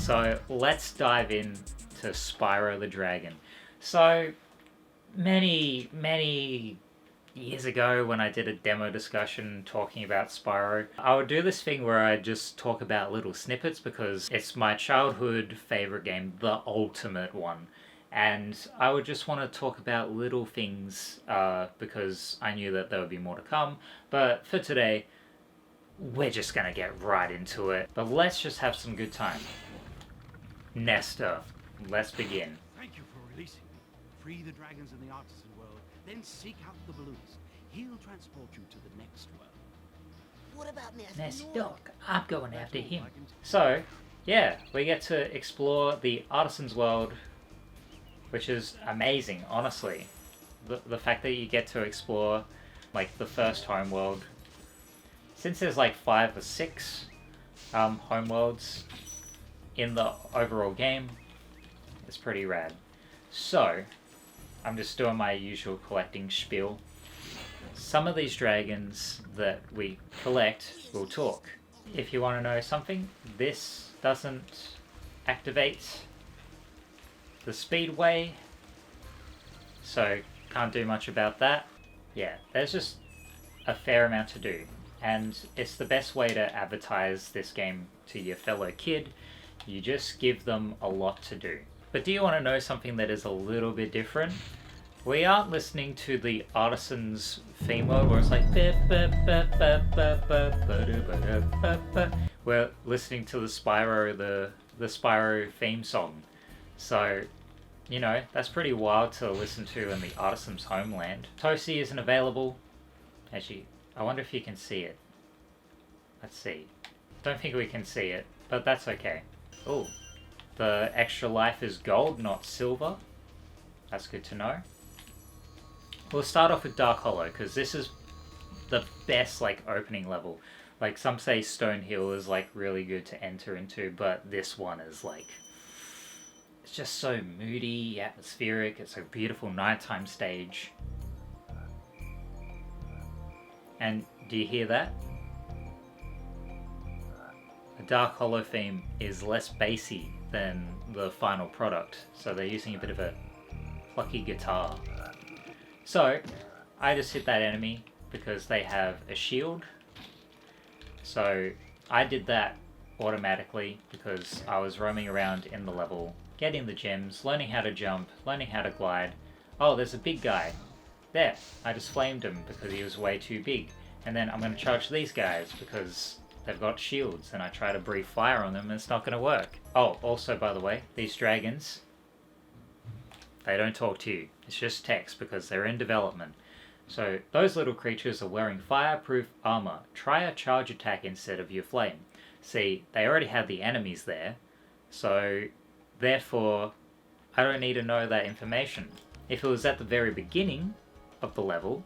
So let's dive in to Spyro the Dragon. So many years ago when I did a demo discussion talking about Spyro, I would do this thing where I just talk about little snippets because it's my childhood favorite game, the ultimate one. And I would just want to talk about little things because I knew that there would be more to come. But for today, we're just going to get right into it. But let's just have some good time. Nesta, let's begin. Thank you for releasing me. Free the dragons in the artisan world, then seek out the balloonist. He'll transport you to the next world. What about Nesta Dog, I'm going after him. So, yeah, we get to explore the artisan's world, which is amazing, honestly. The fact that you get to explore, like, the first homeworld. Since there's like 5 or 6 homeworlds in the overall game, it's pretty rad. So, I'm just doing my usual collecting spiel. Some of these dragons that we collect will talk. If you want to know something, this doesn't activate the speedway, so can't do much about that. Yeah, there's just a fair amount to do, and it's the best way to advertise this game to your fellow kid. You just give them a lot to do. But do you want to know something that is a little bit different? We aren't listening to the Artisan's theme mode where it's like we're listening to the Spyro theme song. So, you know, that's pretty wild to listen to in the Artisan's homeland. Toasty isn't available. Actually, I wonder if you can see it. Let's see. Don't think we can see it, but that's okay. Oh, the extra life is gold, not silver. That's good to know. We'll start off with Dark Hollow, because this is the best, like, opening level. Like, some say Stone Hill is, like, really good to enter into, but this one is, like, it's just so moody, atmospheric. It's a beautiful nighttime stage. And do you hear that? The Dark Hollow theme is less bassy than the final product, so they're using a bit of a plucky guitar. So, I just hit that enemy because they have a shield. So, I did that automatically because I was roaming around in the level, getting the gems, learning how to jump, learning how to glide. Oh, there's a big guy. There, I just flamed him because he was way too big. And then I'm going to charge these guys because they've got shields, and I try to breathe fire on them and it's not going to work. Oh, also, by the way, these dragons, they don't talk to you. It's just text because they're in development. So those little creatures are wearing fireproof armor. Try a charge attack instead of your flame. See, they already have the enemies there, so therefore I don't need to know that information. If it was at the very beginning of the level,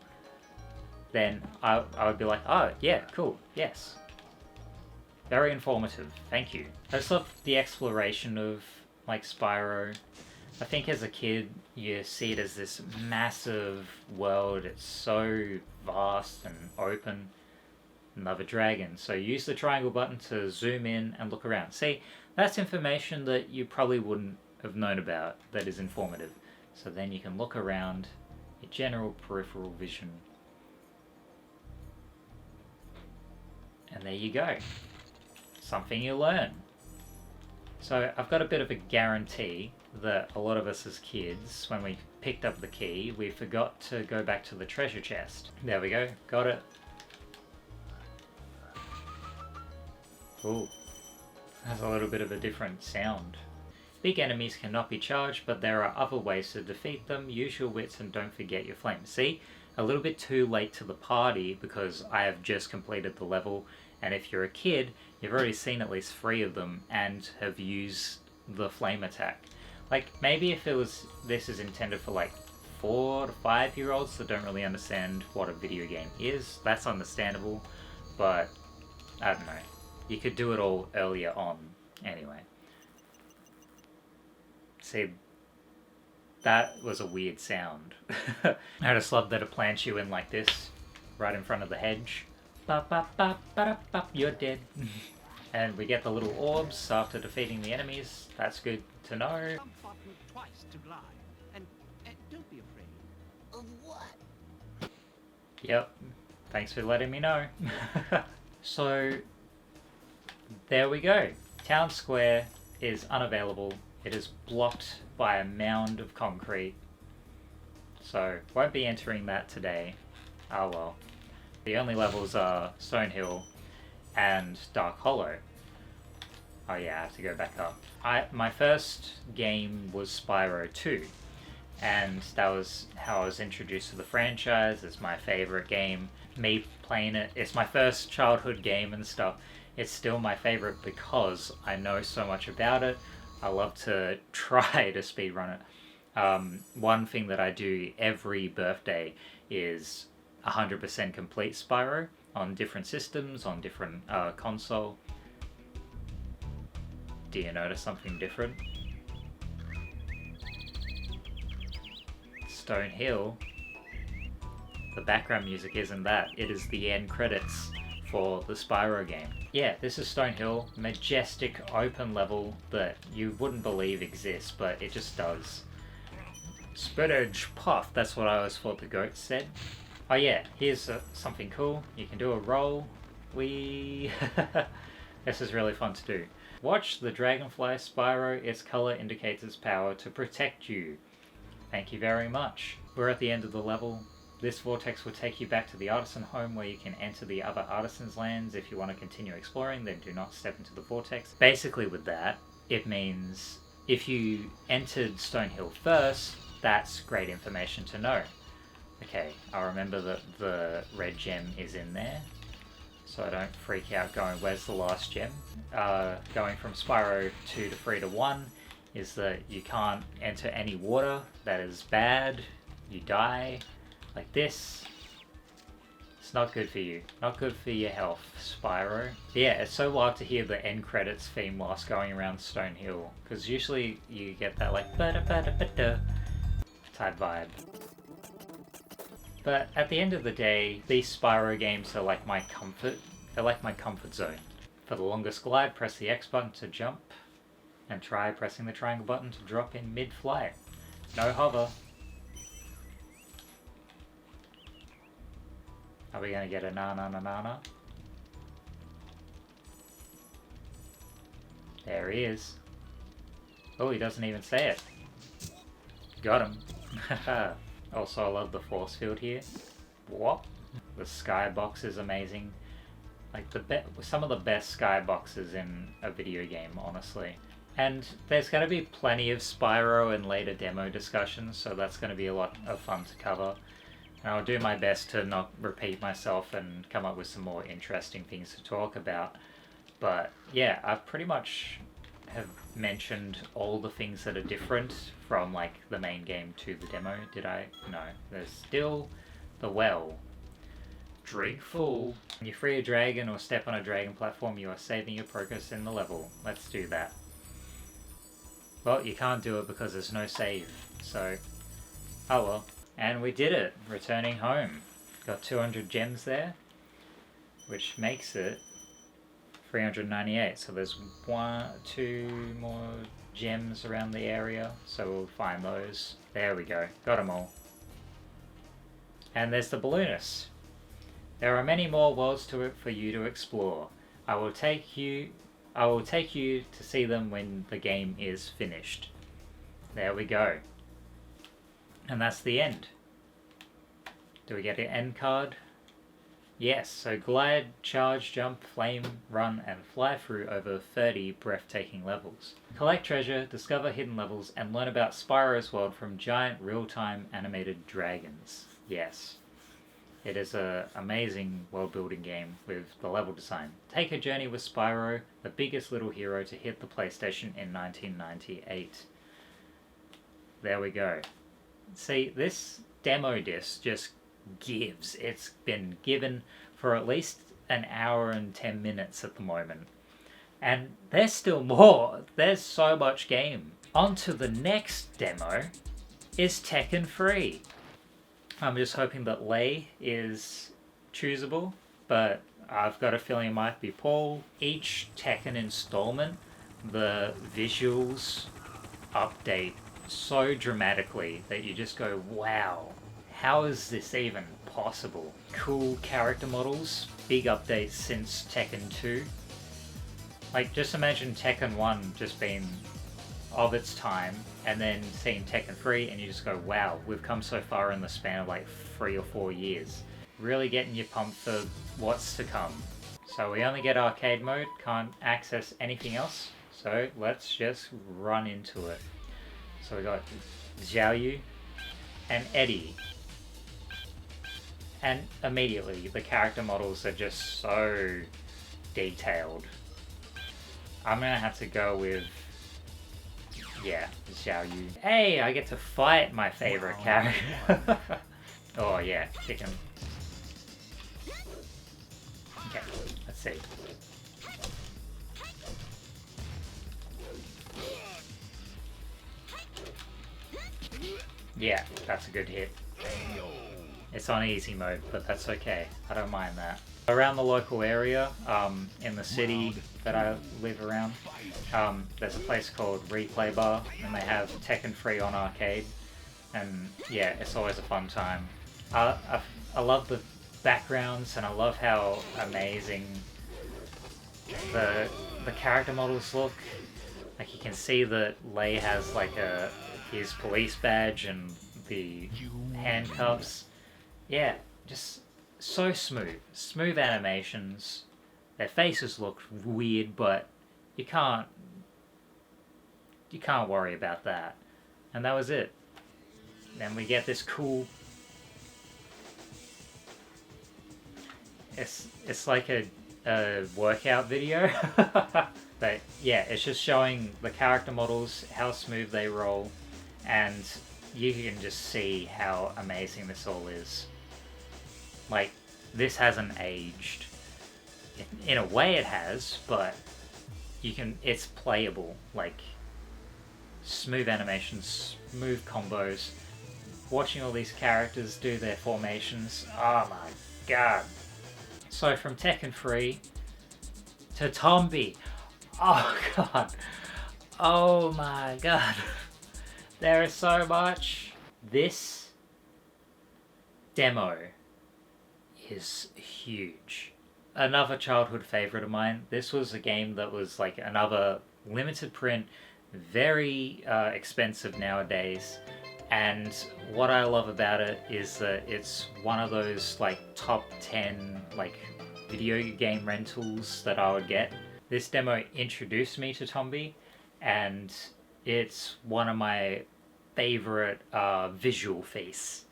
then I would be like, oh yeah, cool, yes. Very informative, thank you. I just love the exploration of, like, Spyro. I think as a kid, you see it as this massive world. It's so vast and open. Another dragon. So use the triangle button to zoom in and look around. See, that's information that you probably wouldn't have known about that is informative. So then you can look around, your general peripheral vision. And there you go. Something you learn. So I've got a bit of a guarantee that a lot of us as kids, when we picked up the key, we forgot to go back to the treasure chest. There we go, got it. Ooh, that's a little bit of a different sound. Big enemies cannot be charged, but there are other ways to defeat them. Use your wits and don't forget your flame. See, a little bit too late to the party because I have just completed the level, and if you're a kid, you've already seen at least 3 of them and have used the flame attack. Like, maybe if this is intended for like 4 to 5 year olds that don't really understand what a video game is, that's understandable, but I don't know. You could do it all earlier on anyway. See, that was a weird sound. I just love that it plants you in like this, right in front of the hedge. Bop, bop, bop, bop, bop, you're dead. Come And we get the little orbs after defeating the enemies. That's good to know. button twice to glide. And don't be afraid. Of what? Yep. Thanks for letting me know. So, there we go. Town Square is unavailable. It is blocked by a mound of concrete. So, won't be entering that today. Oh well. The only levels are Stonehill and Dark Hollow. Oh yeah, I have to go back up. My first game was Spyro 2, and that was how I was introduced to the franchise. It's my favorite game. Me playing it, it's my first childhood game and stuff. It's still my favorite because I know so much about it. I love to try to speedrun it. One thing that I do every birthday is 100% complete Spyro on different systems, on different console. Do you notice something different? Stonehill. The background music isn't that. It is the end credits for the Spyro game. Yeah, this is Stonehill. Majestic open level that you wouldn't believe exists, but it just does. Spinach puff. That's what I always thought the goat said. Oh yeah, here's something cool. You can do a roll. This is really fun to do. Watch the dragonfly Spyro. Its color indicates its power to protect you. Thank you very much. We're at the end of the level. This vortex will take you back to the artisan home where you can enter the other artisans' lands. If you want to continue exploring, then do not step into the vortex. Basically with that, it means if you entered Stonehill first, that's great information to know. Okay, I'll remember that the red gem is in there, so I don't freak out going, where's the last gem? Going from Spyro 2 to 3 to 1 is that you can't enter any water. That is bad. You die. Like this. It's not good for you. Not good for your health, Spyro. But yeah, it's so wild to hear the end credits theme whilst going around Stonehill, because usually you get that like ba-da-ba-da-ba-da type vibe. But at the end of the day, these Spyro games are like my comfort. They're like my comfort zone. For the longest glide, press the X button to jump, and try pressing the triangle button to drop in mid-flight. No hover. Are we gonna get a na-na-na-na-na? There he is. Oh, he doesn't even say it. Got him. Also, I love the force field here. What? The skybox is amazing. Like some of the best skyboxes in a video game, honestly. And there's going to be plenty of Spyro in later demo discussions, so that's going to be a lot of fun to cover. And I'll do my best to not repeat myself and come up with some more interesting things to talk about. But yeah, I pretty much have mentioned all the things that are different from like the main game to the demo. Did I? No. There's still the well. Drink full. When you free a dragon or step on a dragon platform, you are saving your progress in the level. Let's do that. Well, you can't do it because there's no save, so oh well. And we did it, returning home. Got 200 gems there, which makes it 398. So there's 2 more gems around the area, so we'll find those. There we go, got them all. And there's the balloonist. There are many more worlds to it for you to explore. I will take you to see them when the game is finished. There we go. And that's the end. Do we get an end card? Yes, so glide, charge, jump, flame, run, and fly through over 30 breathtaking levels. Collect treasure, discover hidden levels, and learn about Spyro's world from giant real-time animated dragons. Yes. It is an amazing world-building game with the level design. Take a journey with Spyro, the biggest little hero to hit the PlayStation in 1998. There we go. See, this demo disc just gives. It's been given for at least an hour and 10 minutes at the moment. And there's still more. There's so much game. On to the next demo is Tekken 3. I'm just hoping that Lei is choosable, but I've got a feeling it might be Paul. Each Tekken installment, the visuals update so dramatically that you just go, wow, how is this even possible? Cool character models, big updates since Tekken 2. Like, just imagine Tekken 1 just being of its time, and then seeing Tekken 3 and you just go, wow, we've come so far in the span of like 3 or 4 years. Really getting you pumped for what's to come. So we only get arcade mode, can't access anything else, so let's just run into it. So we got Xiaoyu and Eddie. And immediately the character models are just so detailed. I'm gonna have to go with, yeah, Xiaoyu. Hey, I get to fight my favorite character. Oh yeah, kick him. Okay, let's see. Yeah, that's a good hit. It's on easy mode, but that's okay. I don't mind that. Around the local area, in the city that I live around, there's a place called Replay Bar, and they have Tekken 3 on arcade. And yeah, it's always a fun time. I love the backgrounds, and I love how amazing the character models look. Like, you can see that Lei has like his police badge and the handcuffs. Yeah, just so smooth. Smooth animations. Their faces look weird, but you can't worry about that. And that was it. Then we get this cool... It's like a workout video. But yeah, it's just showing the character models, how smooth they roll, and you can just see how amazing this all is. Like, this hasn't aged. In a way it has, but it's playable. Like, smooth animations, smooth combos. Watching all these characters do their formations, oh my god. So from Tekken 3 to Tombi, oh god, oh my god. There is so much. This demo is huge. Another childhood favorite of mine. This was a game that was like another limited print, very expensive nowadays. And what I love about it is that it's one of those like top 10 like video game rentals that I would get. This demo introduced me to Tombi, and it's one of my favorite visual feasts.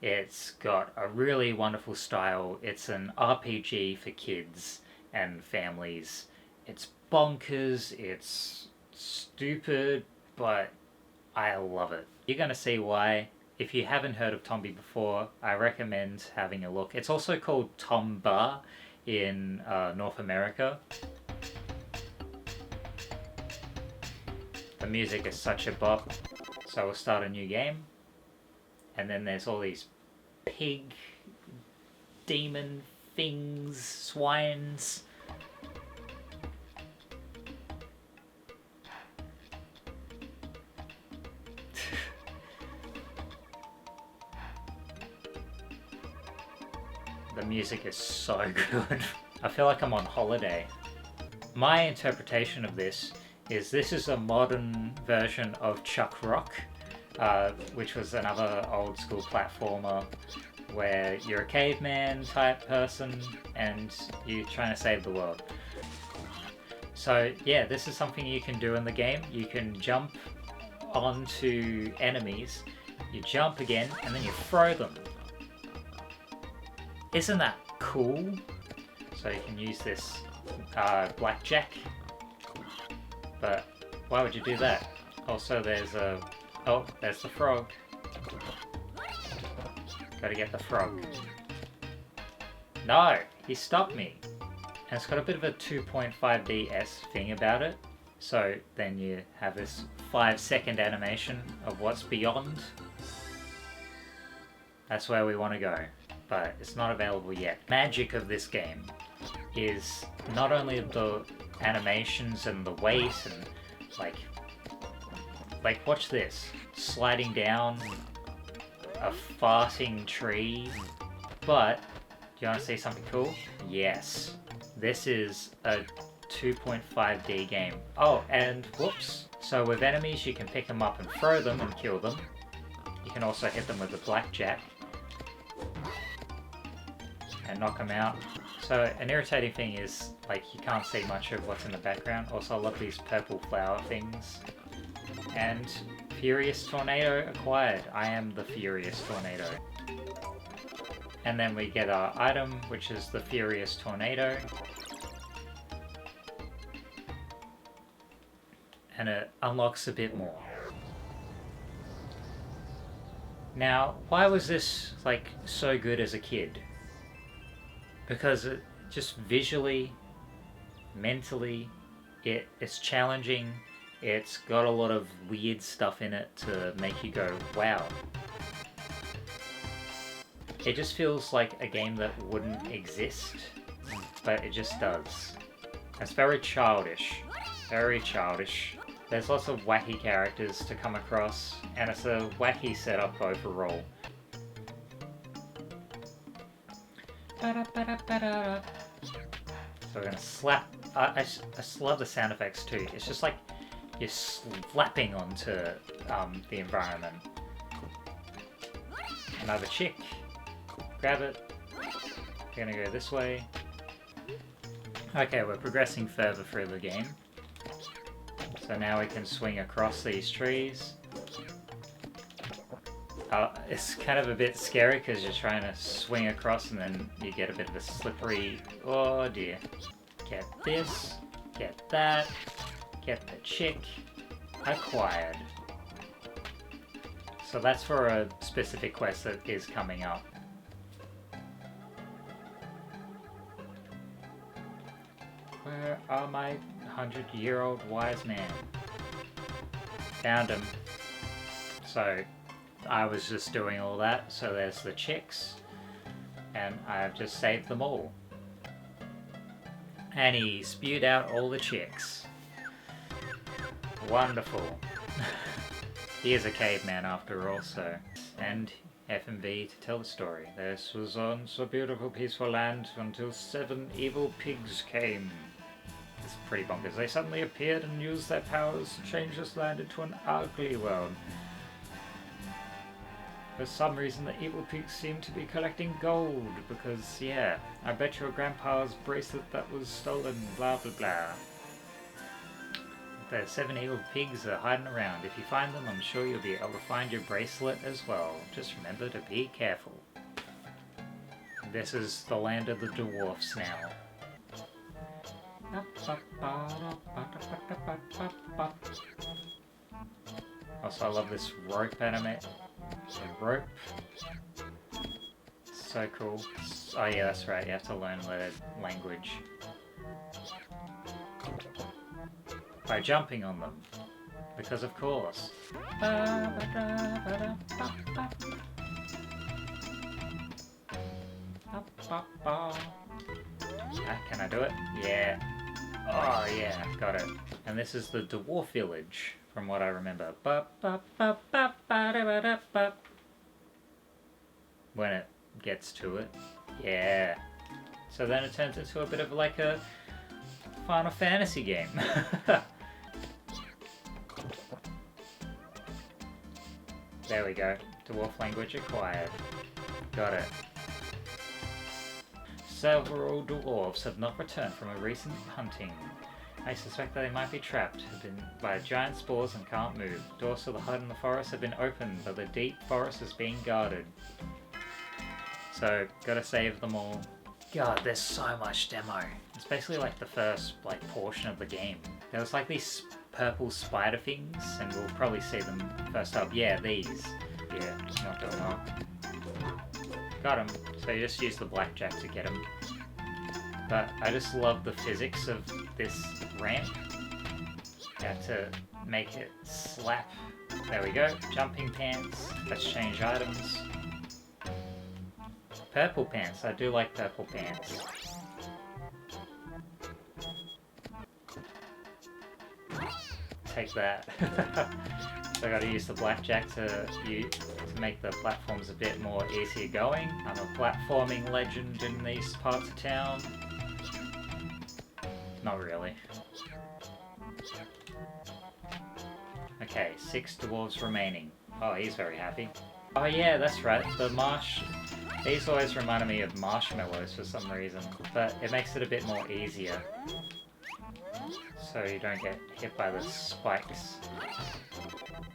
It's got a really wonderful style. It's an RPG for kids and families. It's bonkers, it's stupid, but I love it. You're gonna see why. If you haven't heard of Tombi before, I recommend having a look. It's also called Tomba in North America. The music is such a bop. So we'll start a new game. And then there's all these pig, demon things, swines. The music is so good. I feel like I'm on holiday. My interpretation of this is a modern version of Chuck Rock, which was another old school platformer where you're a caveman type person and you're trying to save the world. So yeah, this is something you can do in the game. You can jump onto enemies, you jump again, and then you throw them. Isn't that cool? So you can use this blackjack. But why would you do that? Also there's there's the frog. Gotta get the frog. No! He stopped me! And it's got a bit of a 2.5DS thing about it. So then you have this 5-second animation of what's beyond. That's where we want to go. But it's not available yet. Magic of this game is not only the animations and the weight and like watch this, sliding down a farting tree, but do you want to see something cool? Yes, this is a 2.5D game. Oh, and whoops. So with enemies, you can pick them up and throw them and kill them. You can also hit them with the blackjack and knock them out. So an irritating thing is, like, you can't see much of what's in the background. Also, I love these purple flower things. And Furious Tornado acquired. I am the Furious Tornado. And then we get our item, which is the Furious Tornado. And it unlocks a bit more. Now, why was this, like, so good as a kid? Because it just visually, mentally, it's challenging. It's got a lot of weird stuff in it to make you go, wow. It just feels like a game that wouldn't exist, but it just does. It's very childish. Very childish. There's lots of wacky characters to come across, and it's a wacky setup overall. So we're gonna slap. I just love the sound effects too. It's just like you're slapping onto the environment. Another chick. Grab it. We're gonna go this way. Okay, we're progressing further through the game. So now we can swing across these trees. It's kind of a bit scary because you're trying to swing across and then you get a bit of a slippery... Oh dear. Get this, get that, get the chick. Acquired. So that's for a specific quest that is coming up. Where are my 100-year-old wise man? Found him. So I was just doing all that, so there's the chicks, and I've just saved them all. And he spewed out all the chicks. Wonderful. He is a caveman after all, so. And F&B to tell the story. This was once a beautiful, peaceful land until 7 evil pigs came. It's pretty bonkers. They suddenly appeared and used their powers to change this land into an ugly world. For some reason, the evil pigs seem to be collecting gold, because, yeah, I bet your grandpa's bracelet that was stolen, blah blah blah. The 7 evil pigs are hiding around. If you find them, I'm sure you'll be able to find your bracelet as well. Just remember to be careful. This is the land of the dwarfs now. Also, I love this rope anime. The rope. So cool. Oh yeah, that's right, you have to learn their language by jumping on them. Because of course. Can I do it? Yeah. Oh yeah, got it. And this is the dwarf village, from what I remember. When it gets to it. Yeah. So then it turns into a bit of like a Final Fantasy game. There we go. Dwarf language acquired. Got it. Several dwarves have not returned from a recent hunting. I suspect that they might be trapped by giant spores and can't move. Doors to the hut in the forest have been opened, but the deep forest is being guarded. So, gotta save them all. God, there's so much demo. It's basically like the first portion of the game. There was like these purple spider things, and we'll probably see them first up. Yeah, these. Yeah, not doing well. Got him. So you just use the blackjack to get him. But I just love the physics of this ramp. You have to make it slap. There we go. Jumping pants. Let's change items. Purple pants. I do like purple pants. take that. So I gotta use the blackjack to make the platforms a bit more easier going. I'm a platforming legend in these parts of town. Not really. Okay, 6 dwarves remaining. Oh, he's very happy. Oh yeah, that's right, the marsh... These always reminded me of marshmallows for some reason, but it makes it a bit more easier. So you don't get hit by the spikes.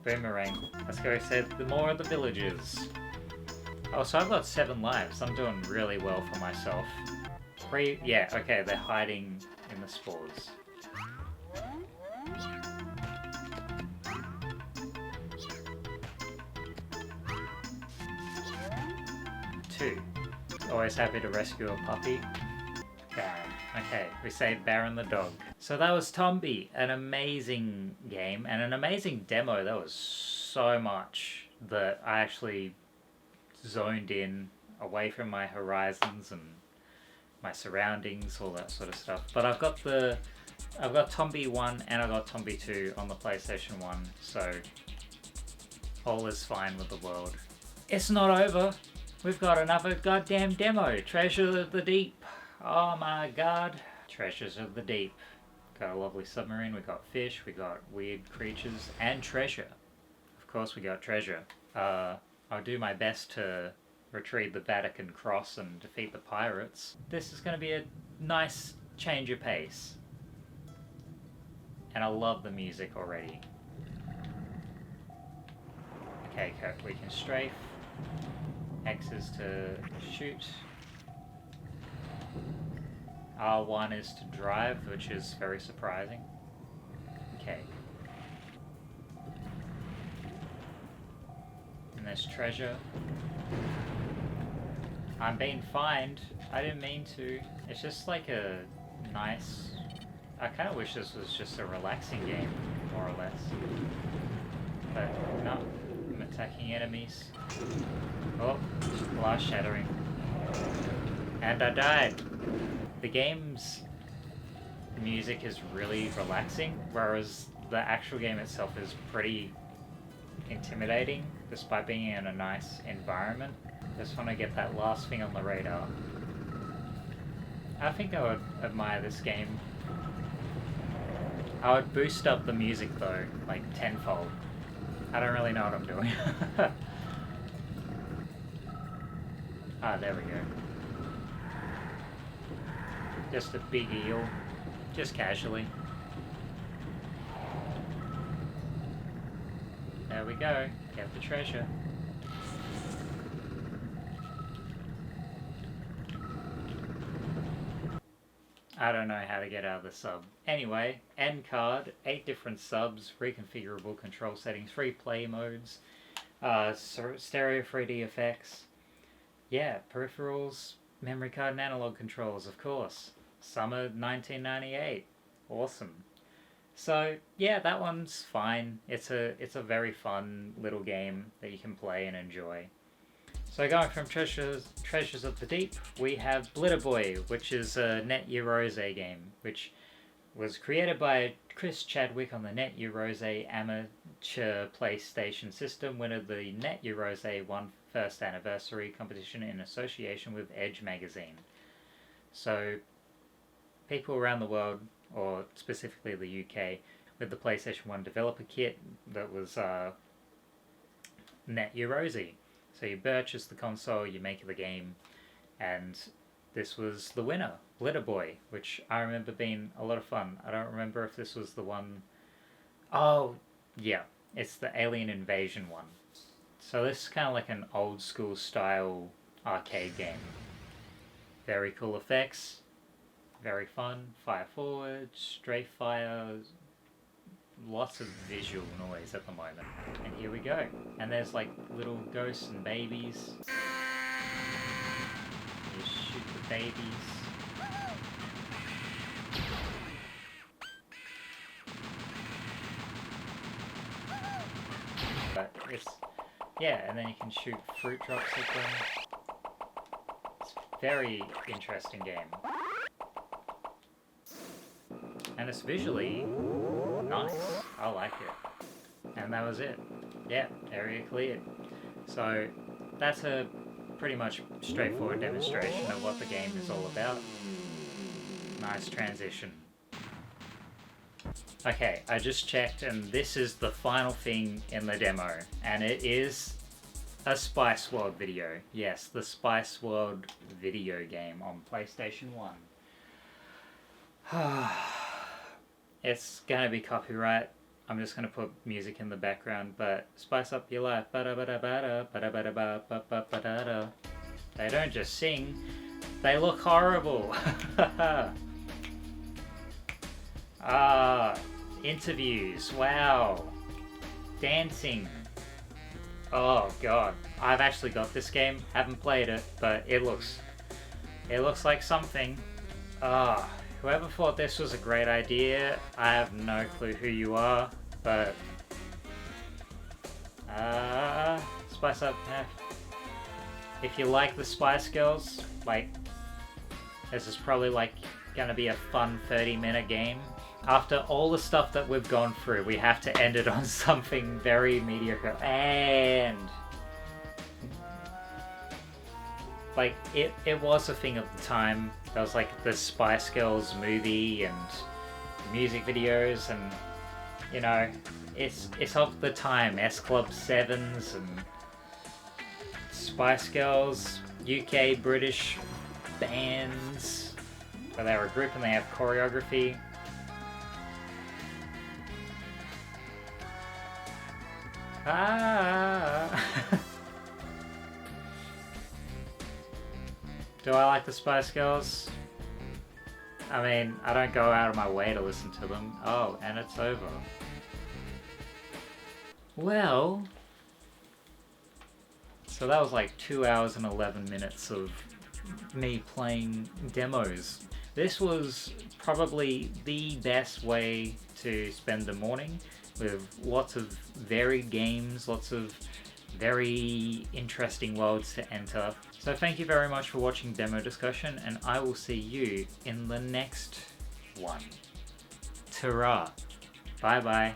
Boomerang. Let's go said the more of the villagers. Oh, so I've got 7 lives. I'm doing really well for myself. Yeah, okay, they're hiding in the spores. Two. Always happy to rescue a puppy. Baron. Okay, we saved Baron the dog. So that was Tombi, an amazing game and an amazing demo. There was so much that I actually zoned in away from my horizons and my surroundings, all that sort of stuff. But I've got Tombi 1 and I've got Tombi 2 on the PlayStation 1, so all is fine with the world. It's not over. We've got another goddamn demo. Treasure of the Deep. Oh my god. Treasures of the Deep. Got a lovely submarine, we got fish, we got weird creatures, and treasure. Of course we got treasure. I'll do my best to retrieve the Vatican Cross and defeat the pirates. This is going to be a nice change of pace. And I love the music already. Okay, we can strafe. X is to shoot. R1 is to drive, which is very surprising. Okay. And there's treasure. I'm being fined. I didn't mean to. It's just like a nice... I kind of wish this was just a relaxing game, more or less. But no, I'm attacking enemies. Oh, glass shattering. And I died. The game's music is really relaxing, whereas the actual game itself is pretty intimidating, despite being in a nice environment. Just want to get that last thing on the radar. I think I would admire this game. I would boost up the music though, like tenfold. I don't really know what I'm doing. Ah, there we go. Just a big eel. Just casually. There we go. Get the treasure. I don't know how to get out of the sub. Anyway, end card, 8 different subs, reconfigurable control settings, 3 play modes, stereo 3D effects. Yeah, peripherals, memory card and analog controls, of course. Summer 1998. Awesome. So, yeah, that one's fine. It's a very fun little game that you can play and enjoy. So going from Treasures of the Deep, we have Blitter Boy, which is a Net Eurose game, which was created by Chris Chadwick on the Net Eurose amateur PlayStation system, winner of the Net Eurose 1 first anniversary competition in association with Edge magazine. So people around the world, or specifically the UK, with the PlayStation 1 developer kit that was Net Eurose. So you purchase the console, you make the game, and this was the winner, Blitter Boy, which I remember being a lot of fun. I don't remember if this was the one... Oh, yeah, it's the Alien Invasion one. So this is kind of like an old school style arcade game. Very cool effects, very fun, fire forward, strafe fire, lots of visual noise at the moment. And here we go. And there's like little ghosts and babies. You shoot the babies. But it's... yeah, and then you can shoot fruit drops at them. It's a very interesting game. And it's visually nice. I like it. And that was it. Yeah, area cleared. So that's a pretty much straightforward demonstration of what the game is all about. Nice transition. Okay, I just checked and this is the final thing in the demo. And it is a Spice World video. Yes, the Spice World video game on PlayStation 1. It's gonna be copyright. I'm just gonna put music in the background, but spice up your life. They don't just sing, they look horrible. Interviews, wow. Dancing. Oh god. I've actually got this game, haven't played it, but it looks like something. Whoever thought this was a great idea, I have no clue who you are, but spice up. If you like the Spice Girls, like, this is probably like gonna be a fun 30-minute game. After all the stuff that we've gone through, we have to end it on something very mediocre. And like, it was a thing of the time. There was like the Spice Girls movie and music videos, and you know, it's of the time. S Club 7s and Spice Girls, UK, British bands, where they're a group and they have choreography. Do I like the Spice Girls? I mean, I don't go out of my way to listen to them. Oh, and it's over. Well, so that was like 2 hours and 11 minutes of me playing demos. This was probably the best way to spend the morning, with lots of varied games, lots of very interesting worlds to enter. So thank you very much for watching Demo Discussion, and I will see you in the next one. Ta-ra. Bye bye.